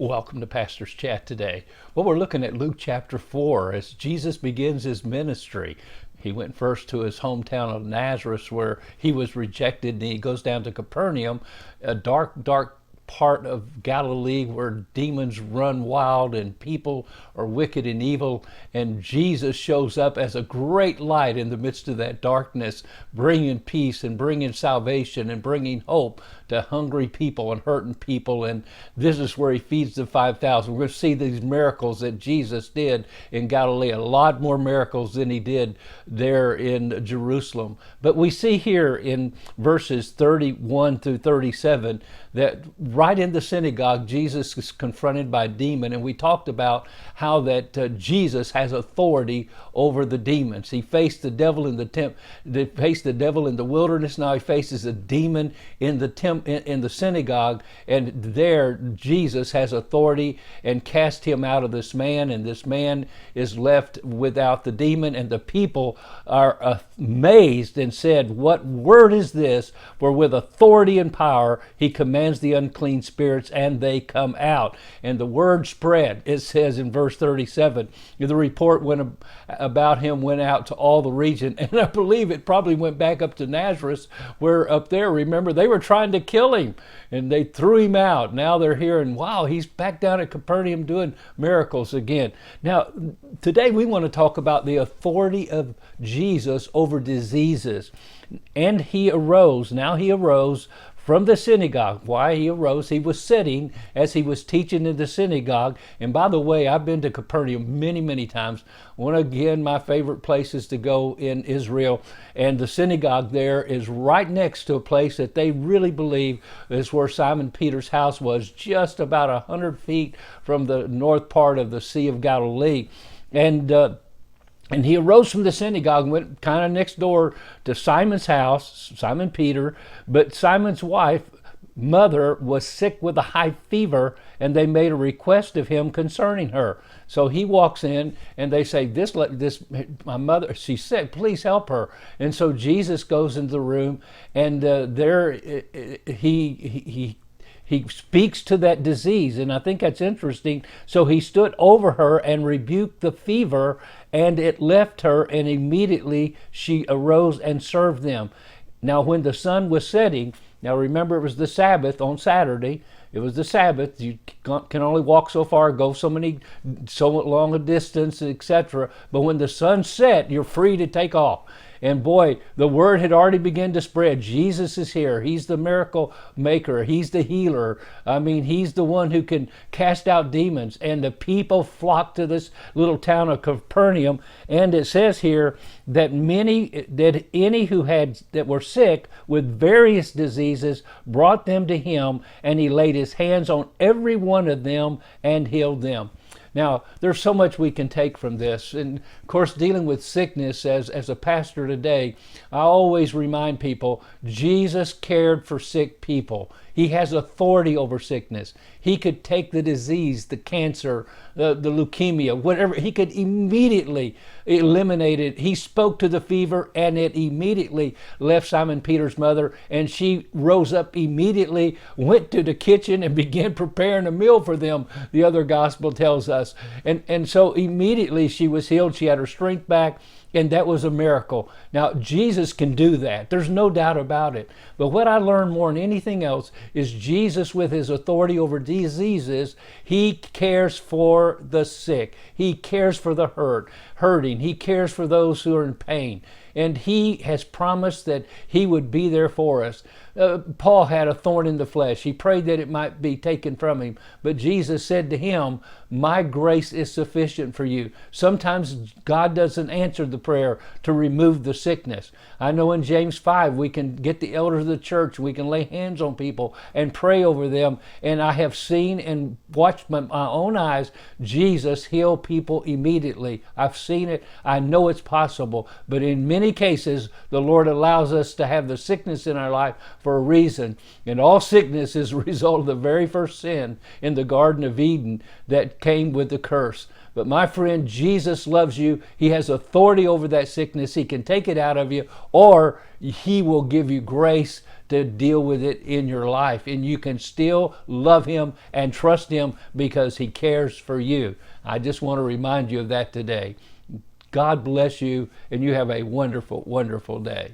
Welcome to Pastor's Chat today. Well, we're looking at Luke chapter 4 as Jesus begins his ministry. He went first to his hometown of Nazareth where he was rejected, and he goes down to Capernaum, a dark part of Galilee where demons run wild and people are wicked and evil, and Jesus shows up as a great light in the midst of that darkness, bringing peace and bringing salvation and bringing hope to hungry people and hurting people. And this is where he feeds the 5,000. We're going to see these miracles that Jesus did in Galilee, a lot more miracles than he did there in Jerusalem. But we see here in verses 31 through 37 that right in the synagogue, Jesus is confronted by a demon, and we talked about how that Jesus has authority over the demons. He faced the devil in the wilderness. Now he faces a demon in the synagogue, and there Jesus has authority and cast him out of this man, and this man is left without the demon, and the people are amazed and said, "What word is this? For with authority and power he commands the unclean spirits, and they come out." And the word spread. It says in verse 37, the report about him went out to all the region, and I believe it probably went back up to Nazareth, where up there, remember, they were trying to kill him, and they threw him out. Now they're hearing, wow, he's back down at Capernaum doing miracles again. Now, today we want to talk about the authority of Jesus over diseases. And he arose. Now he arose from the synagogue. Why he arose? He was sitting as he was teaching in the synagogue. And by the way, I've been to Capernaum many times. One again, my favorite places to go in Israel. And the synagogue there is right next to a place that they really believe is where Simon Peter's house was, just about 100 feet from the north part of the Sea of Galilee. And he arose from the synagogue and went kind of next door to Simon's house, Simon Peter. But Simon's mother was sick with a high fever, and they made a request of him concerning her. So he walks in, and they say, my mother, she's sick, please help her. And so Jesus goes into the room, and there he speaks to that disease, and I think that's interesting. So he stood over her and rebuked the fever, and it left her, and immediately she arose and served them. Now when the sun was setting, now remember it was the Sabbath on Saturday, it was the Sabbath, you can only walk so far, go so long a distance, etc. But when the sun set, you're free to take off. And boy, the word had already begun to spread. Jesus is here. He's the miracle maker. He's the healer. I mean, he's the one who can cast out demons. And the people flocked to this little town of Capernaum. And it says here that any that were sick with various diseases brought them to him, and he laid his hands on every one of them and healed them. Now, there's so much we can take from this. And of course, dealing with sickness as a pastor today, I always remind people, Jesus cared for sick people. He has authority over sickness. He could take the disease, the cancer, the leukemia, whatever. He could immediately eliminate it. He spoke to the fever, and it immediately left Simon Peter's mother, and she rose up immediately, went to the kitchen, and began preparing a meal for them, the other gospel tells us. And so immediately she was healed. She had her strength back. And that was a miracle. Now, Jesus can do that. There's no doubt about it. But what I learned more than anything else is Jesus, with his authority over diseases, he cares for the sick. He cares for the hurting. He cares for those who are in pain. And he has promised that he would be there for us. Paul had a thorn in the flesh. He prayed that it might be taken from him. But Jesus said to him, "My grace is sufficient for you." Sometimes God doesn't answer the prayer to remove the sickness. I know in James 5, we can get the elders of the church, we can lay hands on people and pray over them. And I have seen and watched with my own eyes Jesus heal people immediately. I've seen it. I know it's possible. But in many cases, the Lord allows us to have the sickness in our life for a reason. And all sickness is a result of the very first sin in the Garden of Eden that came with the curse. But my friend, Jesus loves you. He has authority over that sickness. He can take it out of you, or He will give you grace to deal with it in your life. And you can still love Him and trust Him because He cares for you. I just want to remind you of that today. God bless you, and you have a wonderful, wonderful day.